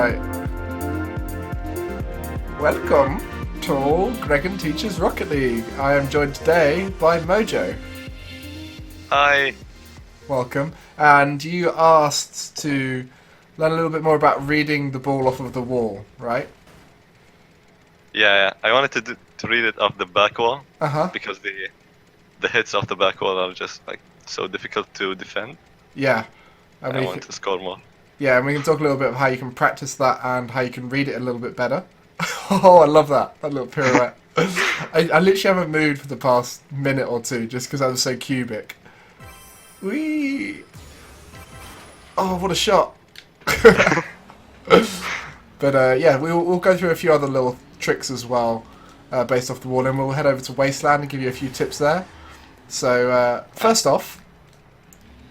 Right. Welcome to Gregan Teaches Rocket League. I am joined today by Mojo. Hi. Welcome. And you asked to learn a little bit more about reading the ball off of the wall, right? Yeah, I wanted to read it off the back wall Uh-huh. because the hits off the back wall are just like so difficult to defend. Yeah. And I we want can, to score more. yeah, and we can talk a little bit of how you can practice that and how you can read it a little bit better. Oh, I love that little pirouette. I literally haven't moved for the past minute or two just because I was so cubic. Whee! Oh, what a shot! But yeah, we'll go through a few other little tricks as well based off the wall, and we'll head over to Wasteland and give you a few tips there. So first off,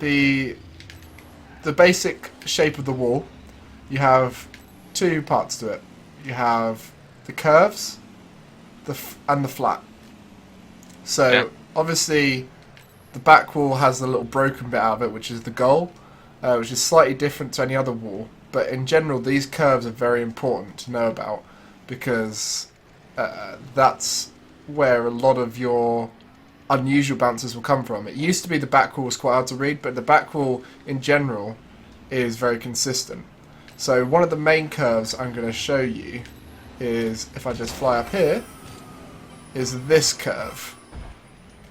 the basic shape of the wall, you have two parts to it. You have the curves and the flat. So obviously the back wall has the little broken bit out of it, which is the goal, which is slightly different to any other wall. But in general, these curves are very important to know about because that's where a lot of your unusual bounces will come from. It used to be the back wall was quite hard to read, but the back wall in general is very consistent. So one of the main curves I'm going to show you is, if I just fly up here, is this curve.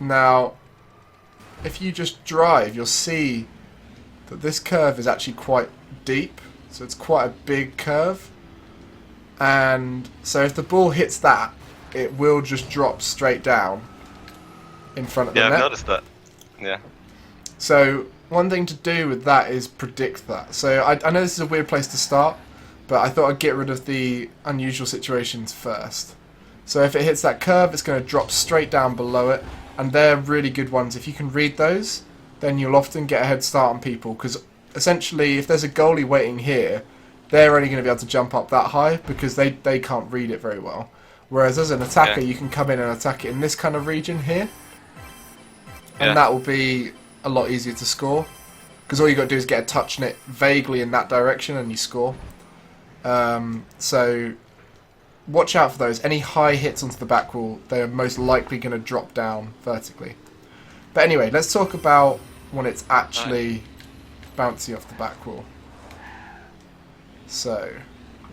Now, if you just drive, you'll see that this curve is actually quite deep. So it's quite a big curve. And so if the ball hits that, it will just drop straight down in front of the net. Yeah, I've noticed that. Yeah. So one thing to do with that is predict that. So I know this is a weird place to start, but I thought I'd get rid of the unusual situations first. So if it hits that curve, it's going to drop straight down below it, and they're really good ones. If you can read those, then you'll often get a head start on people, because essentially if there's a goalie waiting here, they're only going to be able to jump up that high because they can't read it very well. Whereas as an attacker, you can come in and attack it in this kind of region here, and that will be a lot easier to score, because all you got to do is get a touch on it vaguely in that direction and you score. So watch out for those. Any high hits onto the back wall, they're most likely going to drop down vertically. But anyway, let's talk about when it's actually bouncing off the back wall. So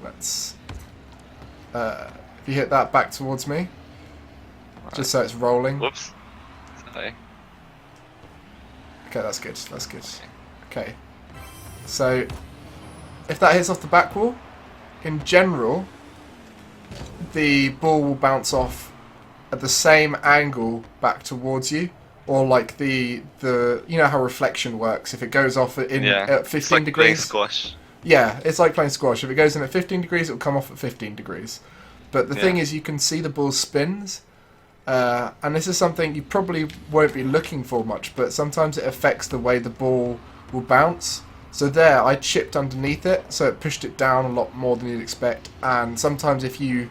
let's if you hit that back towards me, just so it's rolling. Whoops. Sorry. Okay, that's good. That's good. Okay. So if that hits off the back wall, in general, the ball will bounce off at the same angle back towards you, or like the you know how reflection works. If it goes off at 15 it's like degrees, playing squash. Yeah, it's like playing squash. If it goes in at 15 degrees, it'll come off at 15 degrees. But the thing is, you can see the ball spins, and this is something you probably won't be looking for much, but sometimes it affects the way the ball will bounce. So there, I chipped underneath it, so it pushed it down a lot more than you'd expect. And sometimes if you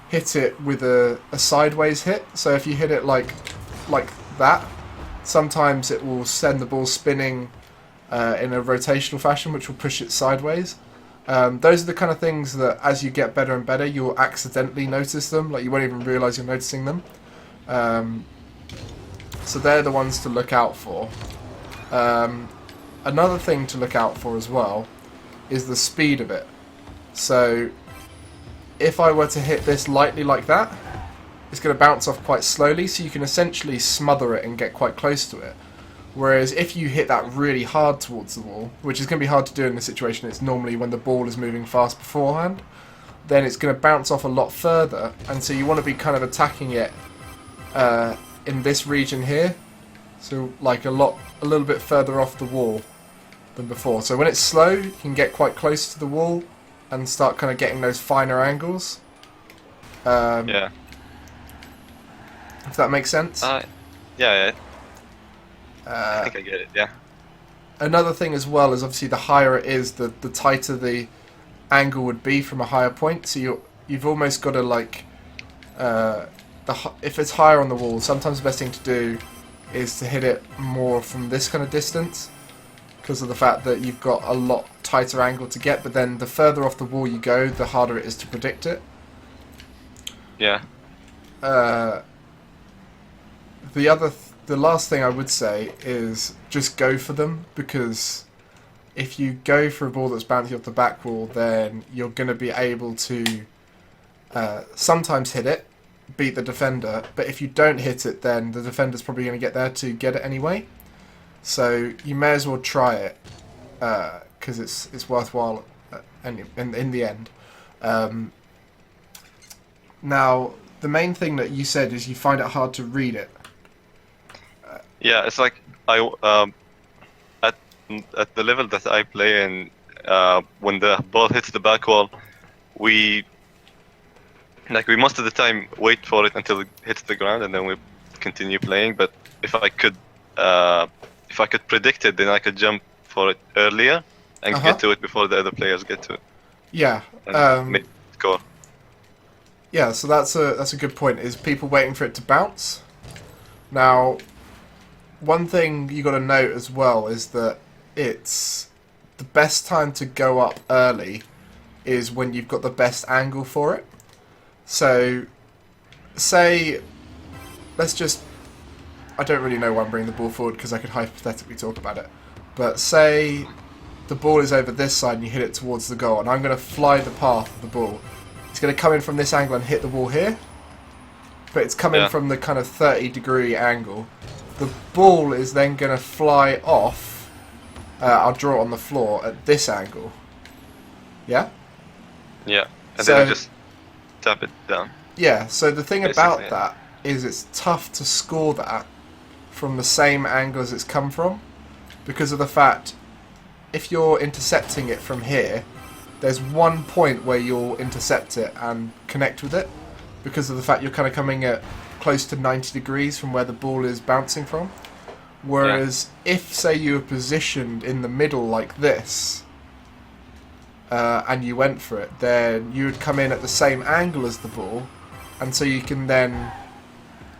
hit it with a sideways hit, so if you hit it like that, sometimes it will send the ball spinning in a rotational fashion, which will push it sideways. Those are the kind of things that, as you get better and better, you'll accidentally notice them. Like, you won't even realise you're noticing them. So they're the ones to look out for. Another thing to look out for as well is the speed of it. So if I were to hit this lightly like that, it's going to bounce off quite slowly, so you can essentially smother it and get quite close to it. Whereas if you hit that really hard towards the wall, which is going to be hard to do in this situation, it's normally when the ball is moving fast beforehand, then it's going to bounce off a lot further, and so you want to be kind of attacking it in this region here, so like a little bit further off the wall than before. So when it's slow, you can get quite close to the wall and start kind of getting those finer angles. Yeah. If that makes sense. Yeah. I think I get it. Yeah. Another thing as well is, obviously the higher it is, the tighter the angle would be from a higher point. So you've almost got to like if it's higher on the wall, sometimes the best thing to do is to hit it more from this kind of distance, because of the fact that you've got a lot tighter angle to get, but then the further off the wall you go, the harder it is to predict it. Yeah. The last thing I would say is just go for them, because if you go for a ball that's bouncing off the back wall, then you're going to be able to sometimes hit it, beat the defender, but if you don't hit it, then the defender's probably going to get there to get it anyway. So you may as well try it, because it's worthwhile in the end. Now, the main thing that you said is you find it hard to read it. Yeah, it's like at the level that I play in, when the ball hits the back wall, we most of the time wait for it until it hits the ground and then we continue playing. But if I could predict it, then I could jump for it earlier and get to it before the other players get to it. Yeah. And make it score. Yeah, so that's a good point. Is people waiting for it to bounce? Now, one thing you got to note as well is that it's the best time to go up early is when you've got the best angle for it. So, say, I don't really know why I'm bringing the ball forward because I could hypothetically talk about it. But say the ball is over this side and you hit it towards the goal, and I'm going to fly the path of the ball. It's going to come in from this angle and hit the wall here, but it's coming from the kind of 30-degree angle. The ball is then going to fly off. I'll draw it on the floor at this angle. Yeah? Yeah, and then I just tap it down. Yeah, so the thing about that is it's tough to score that from the same angle as it's come from, because of the fact if you're intercepting it from here, there's one point where you'll intercept it and connect with it, because of the fact you're kind of coming at close to 90 degrees from where the ball is bouncing from. Whereas if, say, you were positioned in the middle like this, and you went for it, then you would come in at the same angle as the ball, and so you can then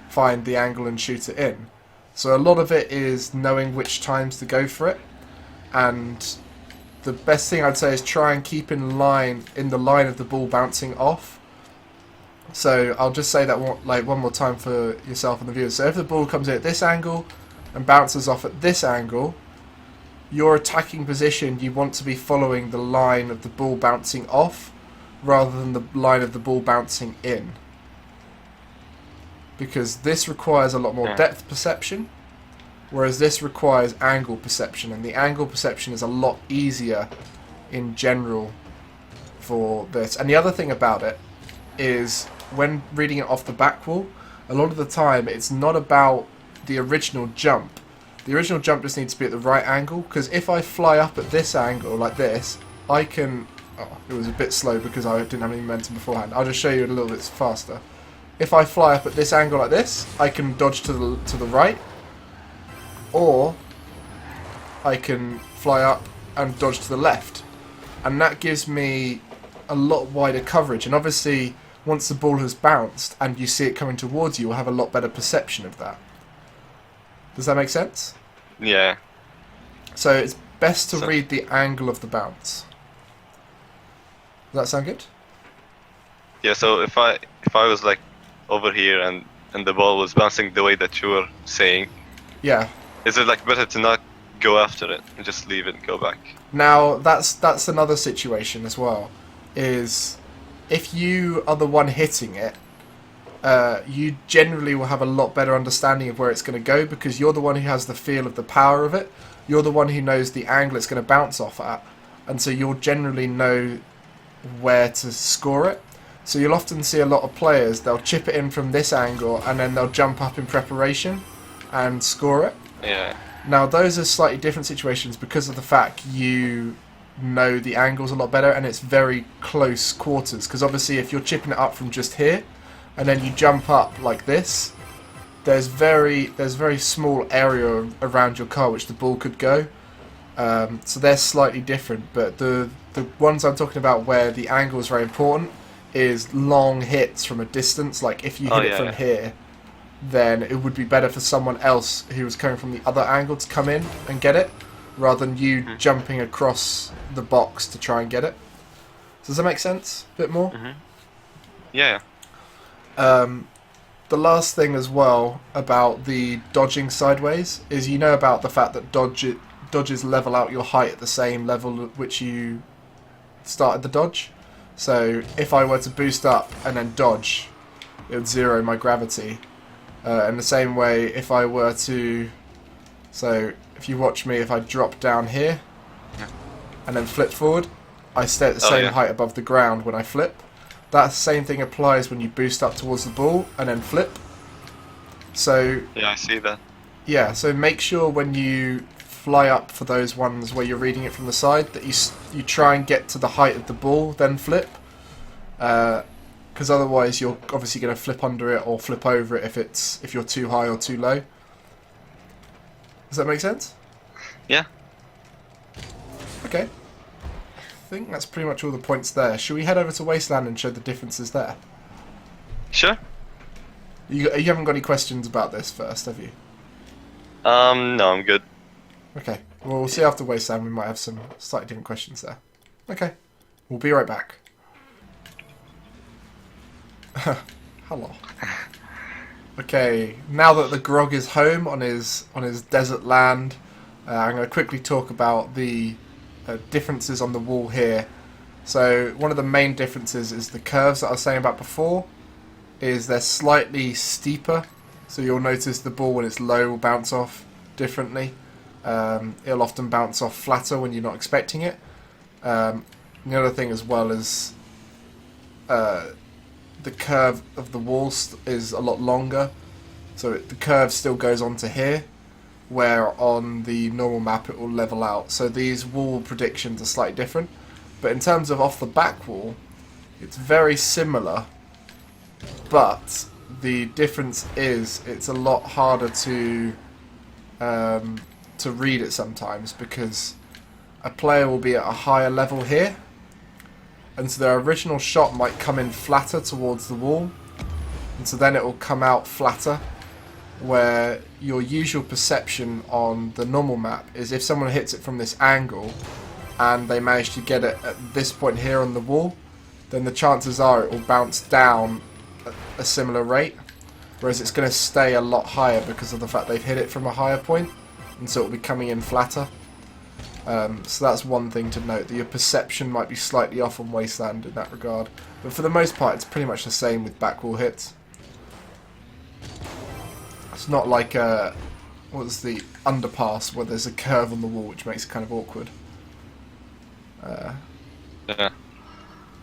find the angle and shoot it in. So a lot of it is knowing which times to go for it, and the best thing I'd say is try and keep in the line of the ball bouncing off. So I'll just say that one more time for yourself and the viewers. So if the ball comes in at this angle and bounces off at this angle, your attacking position, you want to be following the line of the ball bouncing off rather than the line of the ball bouncing in. Because this requires a lot more depth perception, whereas this requires angle perception, and the angle perception is a lot easier in general for this. And the other thing about it is when reading it off the back wall, a lot of the time it's not about the original jump. The original jump just needs to be at the right angle, because if I fly up at this angle like this, I can... Oh, it was a bit slow because I didn't have any momentum beforehand. I'll just show you a little bit faster. If I fly up at this angle like this, I can dodge to the right, or I can fly up and dodge to the left, and that gives me a lot wider coverage. And obviously, once the ball has bounced and you see it coming towards you, you'll have a lot better perception of that. Does that make sense? Yeah. So it's best to read the angle of the bounce. Does that sound good? Yeah. So if I was like over here and the ball was bouncing the way that you were saying, yeah, is it like better to not go after it and just leave it and go back? Now that's another situation as well. Is if you are the one hitting it, you generally will have a lot better understanding of where it's going to go, because you're the one who has the feel of the power of it. You're the one who knows the angle it's going to bounce off at, and so you'll generally know where to score it. So you'll often see a lot of players, they'll chip it in from this angle and then they'll jump up in preparation and score it. Yeah. Now those are slightly different situations because of the fact you know the angles a lot better and it's very close quarters, because obviously if you're chipping it up from just here and then you jump up like this, there's very small area around your car which the ball could go. So they're slightly different, but the ones I'm talking about where the angle is very important is long hits from a distance. Like if you hit it from here, then it would be better for someone else who was coming from the other angle to come in and get it. rather than you jumping across the box to try and get it. Does that make sense? A bit more? Yeah. The last thing as well about the dodging sideways is you know about the fact that dodges level out your height at the same level at which you started the dodge. So if I were to boost up and then dodge, it would zero my gravity. In the same way, if I were to... So if you watch me, if I drop down here and then flip forward, I stay at the same height above the ground when I flip. That same thing applies when you boost up towards the ball and then flip. So Yeah, I see that. yeah, so make sure when you fly up for those ones where you're reading it from the side that you try and get to the height of the ball, then flip. Because otherwise you're obviously going to flip under it or flip over it if you're too high or too low. Does that make sense? Yeah. Okay. I think that's pretty much all the points there. Should we head over to Wasteland and show the differences there? Sure. You haven't got any questions about this first, have you? No, I'm good. Okay. Well, we'll see after Wasteland. We might have some slightly different questions there. Okay. We'll be right back. Hello. Okay. Now that the Grog is home on his desert land, I'm going to quickly talk about the differences on the wall here. So one of the main differences is the curves that I was saying about before. Is they're slightly steeper, so you'll notice the ball when it's low will bounce off differently. It'll often bounce off flatter when you're not expecting it. The other thing as well is the curve of the wall is a lot longer, so the curve still goes onto here, where on the normal map it will level out. So these wall predictions are slightly different, but in terms of off the back wall, it's very similar. But the difference is it's a lot harder to read it sometimes, because a player will be at a higher level here, and so their original shot might come in flatter towards the wall, and so then it will come out flatter, where your usual perception on the normal map is if someone hits it from this angle and they manage to get it at this point here on the wall, then the chances are it will bounce down a similar rate, whereas it's going to stay a lot higher because of the fact they've hit it from a higher point, and so it will be coming in flatter. So that's one thing to note, that your perception might be slightly off on Wasteland in that regard, but for the most part it's pretty much the same with backwall hits. It's not like what's the underpass where there's a curve on the wall which makes it kind of awkward. Yeah.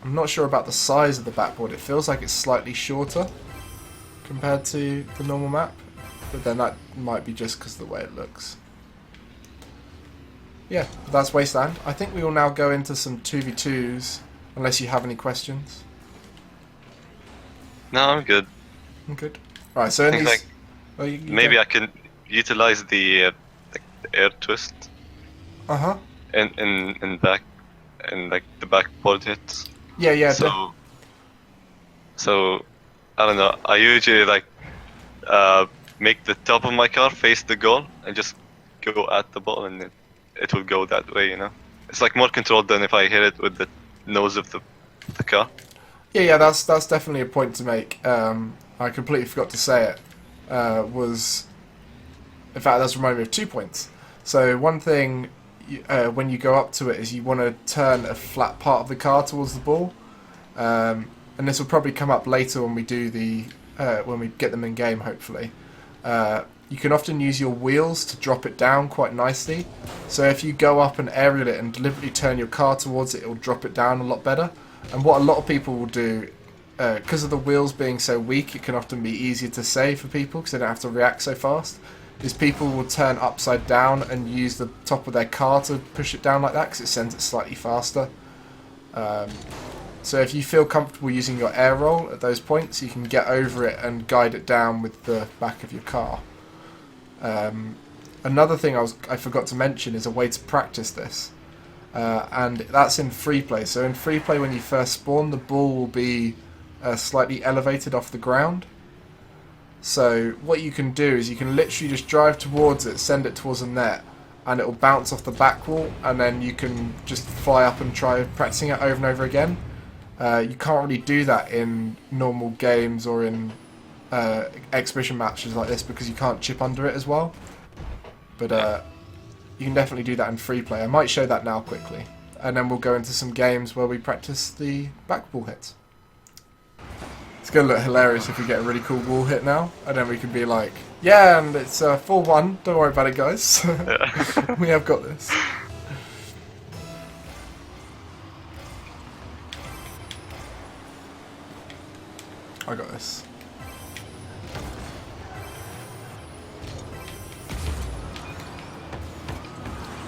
I'm not sure about the size of the backboard. It feels like it's slightly shorter compared to the normal map, but then that might be just because of the way it looks. Yeah, that's Wasteland. I think we will now go into some 2v2s, unless you have any questions. No, I'm good. I'm good. Alright, so in these... Like, oh, maybe I can utilize the air twist Uh-huh. in back, and like the backboard hits. Yeah, yeah. So I don't know. I usually like make the top of my car face the goal and just go at the ball, and it will go that way. You know, it's like more controlled than if I hit it with the nose of the car. Yeah, yeah. That's definitely a point to make. I completely forgot to say it. In fact, that's reminded me of 2 points. So one thing. When you go up to it is you want to turn a flat part of the car towards the ball, and this will probably come up later when we do when we get them in game, hopefully. You can often use your wheels to drop it down quite nicely, so if you go up and aerial it and deliberately turn your car towards it, it will drop it down a lot better. And what a lot of people will do, because of the wheels being so weak, it can often be easier to save for people because they don't have to react so fast, is people will turn upside down and use the top of their car to push it down like that, because it sends it slightly faster. So if you feel comfortable using your air roll at those points, you can get over it and guide it down with the back of your car. Another thing I forgot to mention is a way to practice this, and that's in free play. So in free play, when you first spawn, the ball will be slightly elevated off the ground. So what you can do is you can literally just drive towards it, send it towards the net, and it will bounce off the back wall, and then you can just fly up and try practicing it over and over again. You can't really do that in normal games or in exhibition matches like this because you can't chip under it as well. But you can definitely do that in free play. I might show that now quickly, and then we'll go into some games where we practice the back wall hits. It's going to look hilarious if we get a really cool wall hit now, and then we can be like, yeah, and it's 4-1, don't worry about it, guys. We have got this. I got this.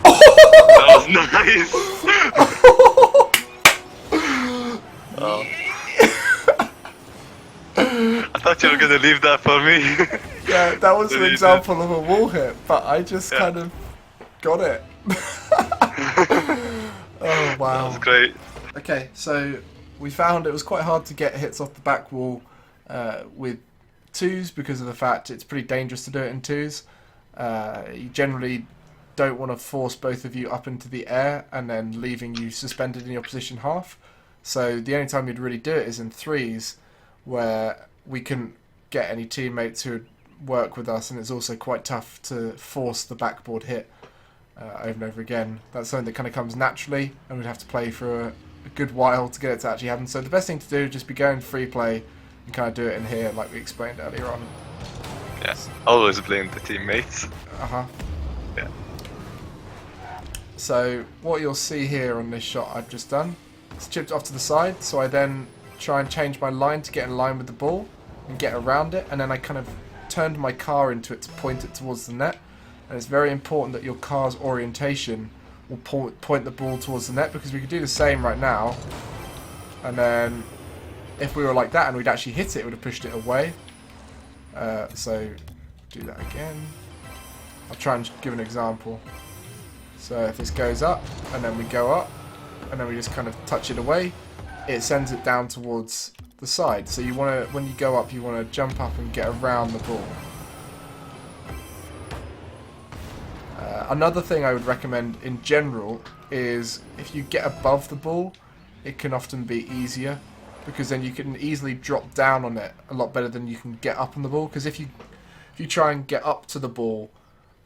That was nice. Oh. I thought you were gonna leave that for me. Yeah, that was an example of a wall hit, but I just kind of got it. Oh wow. That was great. Okay, so we found it was quite hard to get hits off the back wall with twos because of the fact it's pretty dangerous to do it in twos. You generally don't want to force both of you up into the air and then leaving you suspended in your position half. So the only time you'd really do it is in threes, where we couldn't get any teammates who would work with us, and it's also quite tough to force the backboard hit over and over again. That's something that kind of comes naturally, and we'd have to play for a good while to get it to actually happen. So the best thing to do is just be going free play and kind of do it in here like we explained earlier on. Yes, always blame the teammates. Uh-huh. Yeah. So what you'll see here on this shot I've just done, it's chipped off to the side, so I then try and change my line to get in line with the ball and get around it, and then I kind of turned my car into it to point it towards the net. And it's very important that your car's orientation will point the ball towards the net, because we could do the same right now, and then if we were like that and we'd actually hit it, it would have pushed it away. So do that again. I'll try and give an example. So if this goes up and then we go up and then we just kind of touch it away, it sends it down towards the side. So you want to, when you go up, you want to jump up and get around the ball. Another thing I would recommend in general is if you get above the ball, it can often be easier, because then you can easily drop down on it a lot better than you can get up on the ball. Because if you try and get up to the ball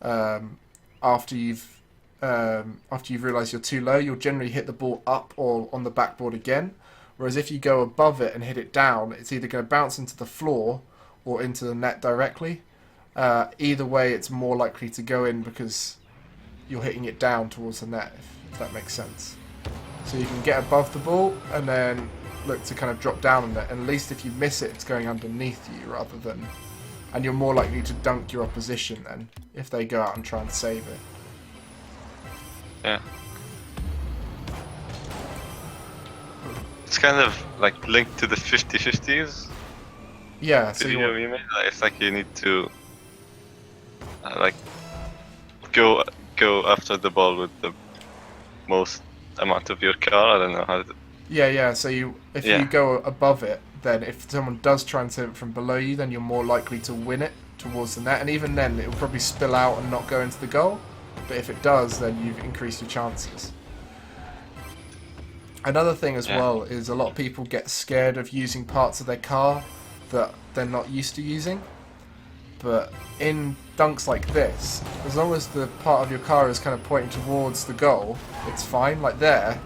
after you've realised you're too low, you'll generally hit the ball up or on the backboard again. Whereas if you go above it and hit it down, it's either going to bounce into the floor or into the net directly. Either way, it's more likely to go in because you're hitting it down towards the net, if that makes sense. So you can get above the ball and then look to kind of drop down on it. And at least if you miss it, it's going underneath you rather than... And you're more likely to dunk your opposition then, if they go out and try and save it. Yeah. It's kind of like linked to the 50-50s. Yeah, so you know what you mean? Like, it's like you need to like go after the ball with the most amount of your car. I don't know how to... Yeah, so if you go above it, then if someone does try and save it from below you, then you're more likely to win it towards the net, and even then it'll probably spill out and not go into the goal. But if it does, then you've increased your chances. Another thing as well is a lot of people get scared of using parts of their car that they're not used to using. But in dunks like this, as long as the part of your car is kind of pointing towards the goal, it's fine. Like there,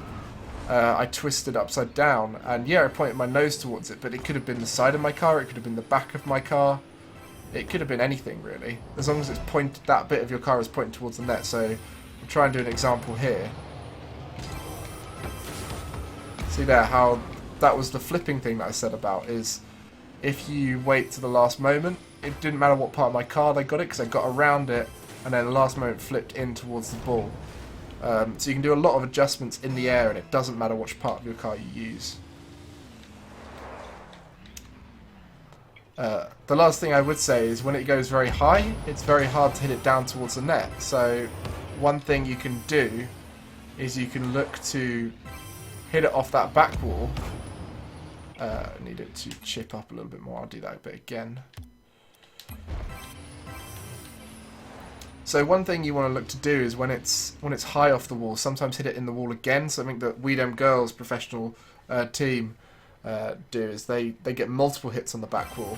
I twisted upside down, and yeah, I pointed my nose towards it, but it could have been the side of my car, it could have been the back of my car, it could have been anything really, as long as it's pointed, that bit of your car is pointing towards the net. So I'll try and do an example here. See there how that was the flipping thing that I said about, is if you wait to the last moment, it didn't matter what part of my car they got it, because I got around it and then the last moment flipped in towards the ball. So you can do a lot of adjustments in the air, and it doesn't matter which part of your car you use. The last thing I would say is when it goes very high, it's very hard to hit it down towards the net. So one thing you can do is you can look to hit it off that back wall. Need it to chip up a little bit more. I'll do that a bit again. So one thing you want to look to do is when it's high off the wall, sometimes hit it in the wall again. Something that We Dem Girls professional team do is they get multiple hits on the back wall.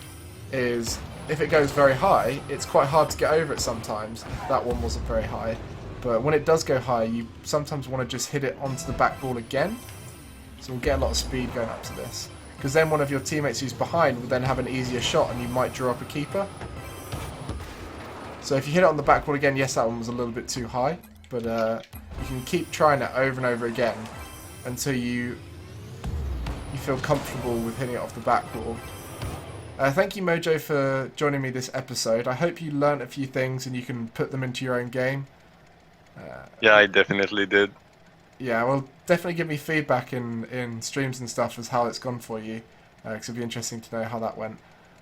Is if it goes very high, it's quite hard to get over it sometimes. That one wasn't very high, but when it does go high, you sometimes want to just hit it onto the back wall again. So we'll get a lot of speed going up to this, because then one of your teammates who's behind will then have an easier shot, and you might draw up a keeper. So if you hit it on the back wall again, yes, that one was a little bit too high, but you can keep trying it over and over again until you feel comfortable with hitting it off the back wall. Thank you, Mojo, for joining me this episode. I hope you learnt a few things and you can put them into your own game. Yeah, I definitely did. Yeah, well, definitely give me feedback in streams and stuff as how it's gone for you, because it'd be interesting to know how that went.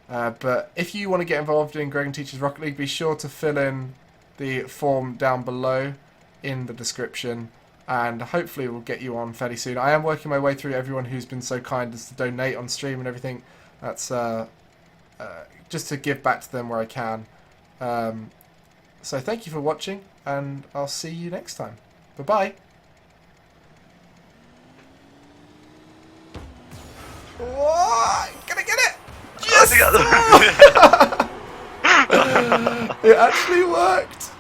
But if you want to get involved in Gregan Teaches Rocket League, be sure to fill in the form down below in the description, and hopefully we'll get you on fairly soon. I am working my way through everyone who's been so kind as to donate on stream and everything. That's just to give back to them where I can. So thank you for watching, and I'll see you next time. Bye-bye. Whoa! Gonna get it! Yes! It actually worked!